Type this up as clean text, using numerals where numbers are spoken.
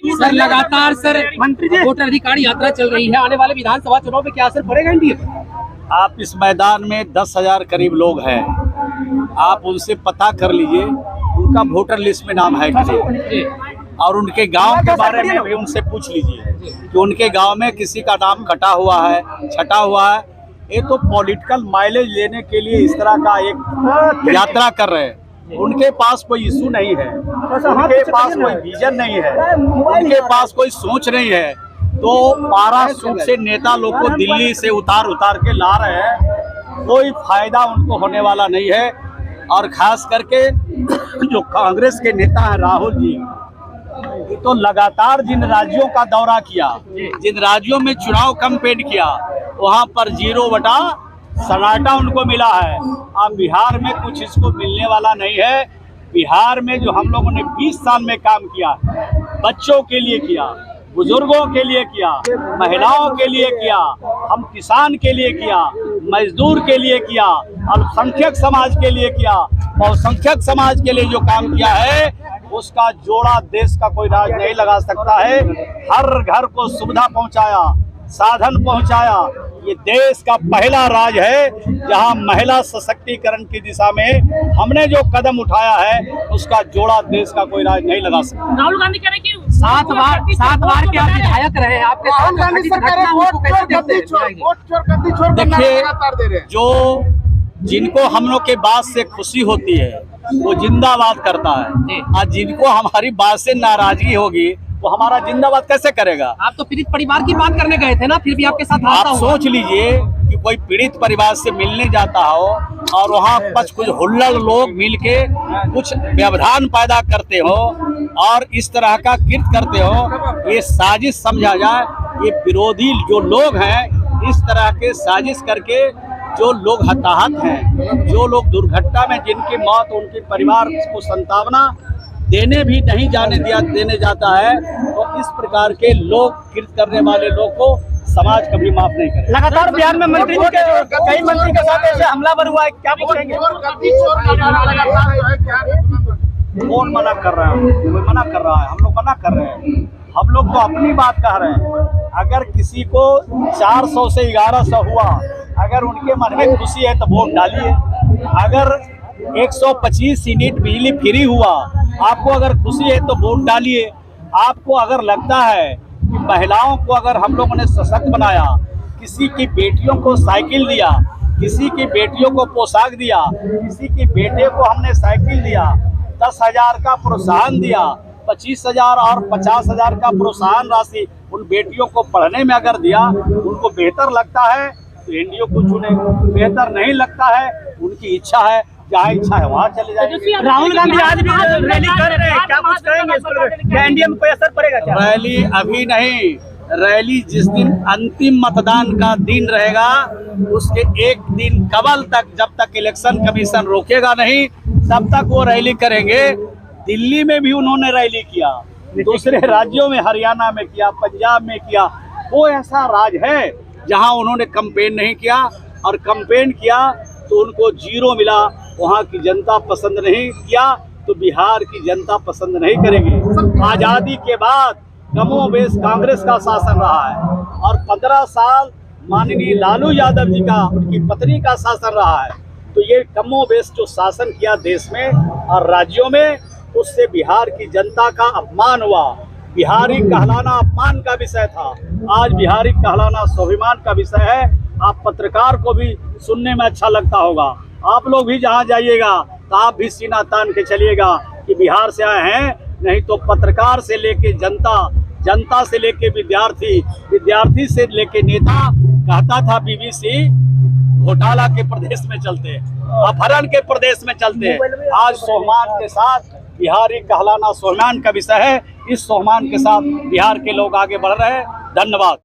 Sir लगातार sir मंत्री जी voter अधिकार यात्रा चल रही है, आने वाले विधानसभा चुनाव में क्या असर पड़ेगा एनडीए पर? आप इस मैदान में 10,000 करीब लोग हैं, आप उनसे पता कर लीजिए उनका वोटर लिस्ट में नाम है कि और उनके गांव के बारे में भी उनसे पूछ लीजिए कि उनके गांव में किसी का नाम कटा हुआ है, छटा हुआ है। ये तो पॉलिटिकल माइलेज लेने के लिए इस तरह का एक यात्रा कर रहे हैं। उनके पास कोई इशू नहीं है, उनके पास कोई विजन नहीं है, उनके पास कोई सोच नहीं है। तो 12 सूट से नेता लोग को दिल्ली से उतार के ला रहे हैं, कोई फायदा उनको होने वाला नहीं है। और खास करके जो कांग्रेस के नेता हैं राहुल जी, तो लगातार जिन राज्यों का दौरा किया, जिन राज्यों में चुनाव कैंपेन किया, वहां पर 0 बटा सन्नाटा उनको मिला है। अब बिहार में कुछ इसको मिलने वाला नहीं है। बिहार में जो हम लोगों ने 20 साल में काम किया, बच्चों के लिए किया, बुजुर्गों के लिए किया, महिलाओं के लिए किया, हम किसान के लिए किया, मजदूर के लिए किया, अल्पसंख्यक समाज के लिए किया, बहुसंख्यक समाज के लिए जो काम किया है, उसका जोड़ा देश का कोई राज नहीं लगा सकता है। हर घर को सुविधा पहुंचाया, साधन पहुंचाया। ये देश का पहला राज है जहां महिला सशक्तिकरण की दिशा में हमने जो कदम उठाया है, उसका जोड़ा देश का कोई राज नहीं लगा सकता। राहुल गांधी कह रहे हैं कि 7 बार के आप विधायक रहे हैं, आपके देखिए, जो जिनको हम लोग के बात से खुशी होती है वो जिंदाबाद करता है, और जिनको हमारी बात से नाराजगी होगी वो हमारा जिंदाबाद कैसे करेगा? आप तो पीड़ित परिवार की बात करने गए थे ना, फिर भी आपके साथ आप सोच लीजिए कि कोई पीड़ित परिवार से मिलने जाता हो और वहाँ कुछ हुल्लड़ लोग मिलके कुछ व्यवधान पैदा करते हो और इस तरह का कृत्य करते हो, ये साजिश समझा जाए। ये विरोधी जो लोग हैं, इस तरह के साजिश करके जो लोग हताहत हैं, जो लोग दुर्घटना में जिनकी मौत, उनके परिवार को संतावना देने भी नहीं देने जाता है, तो इस प्रकार के लोग कृत्य करने वाले लोग को समाज कभी माफ नहीं करे। लगातार बिहार में मंत्री कई मंत्री के साथ ऐसे हमलावर हुआ है, क्या बोलेंगे? कौन मना कर रहा है? कोई मना कर रहा है? हम लोग मना कर रहे हैं? हम लोग तो अपनी बात कह रहे हैं। अगर किसी को 400 से 1100 हुआ, अगर उनके मन में खुशी है तो वोट डालिए। अगर 125 यूनिट बिजली फ्री हुआ, आपको अगर खुशी है तो वोट डालिए। आपको अगर लगता है कि महिलाओं को अगर हम लोगों ने सशक्त बनाया, किसी की बेटियों को साइकिल दिया, किसी की बेटियों को पोशाक दिया, किसी की बेटे को हमने साइकिल दिया, 10,000 का प्रोत्साहन दिया, 25,000 और 50,000 का प्रोत्साहन राशि उन बेटियों को पढ़ने में अगर दिया, उनको बेहतर लगता है तो एनडीए को चुने। बेहतर नहीं लगता है, उनकी इच्छा है, जहाँ इच्छा है वहाँ चले जाएंगे। राहुल गांधी आज भी रैली कर रहे हैं, क्या कुछ कहेंगे इस पर? क्या एनडीए में कोई असर पड़ेगा क्या? रैली अभी नहीं, रैली जिस दिन अंतिम मतदान का दिन रहेगा, उसके एक दिन कबल तक, जब तक इलेक्शन कमीशन रोकेगा नहीं, तब तक वो रैली करेंगे। दिल्ली में भी उन्होंने रैली किया, दूसरे राज्यों में, हरियाणा में किया, पंजाब में किया। वो ऐसा राज है जहां उन्होंने कैंपेन नहीं किया, और कैंपेन किया तो उनको 0 मिला। वहां की जनता पसंद नहीं किया तो बिहार की जनता पसंद नहीं करेगी। आज़ादी के बाद कमोबेश कांग्रेस का शासन रहा है, और 15 साल माननीय लालू यादव जी का, उनकी पत्नी का शासन रहा है। तो ये कमोबेश जो शासन किया देश में और राज्यों में, उससे बिहार की जनता का अपमान हुआ। बिहारी कहलाना अपमान का विषय था, आज बिहारी कहलाना स्वाभिमान का विषय है। आप पत्रकार को भी सुनने में अच्छा लगता होगा, आप लोग भी जहाँ जाइएगा तो आप भी सीना तान के चलिएगा कि बिहार से आए हैं। नहीं तो पत्रकार से लेके जनता, जनता से लेके विद्यार्थी, विद्यार्थी से लेके नेता, कहता था बीबीसी घोटाला के प्रदेश में चलते, अपहरण के प्रदेश में चलते। आज स्वाभिमान के साथ बिहारी कहलाना स्वाभिमान का विषय है। इस स्वाभिमान के साथ बिहार के लोग आगे बढ़ रहे हैं। धन्यवाद।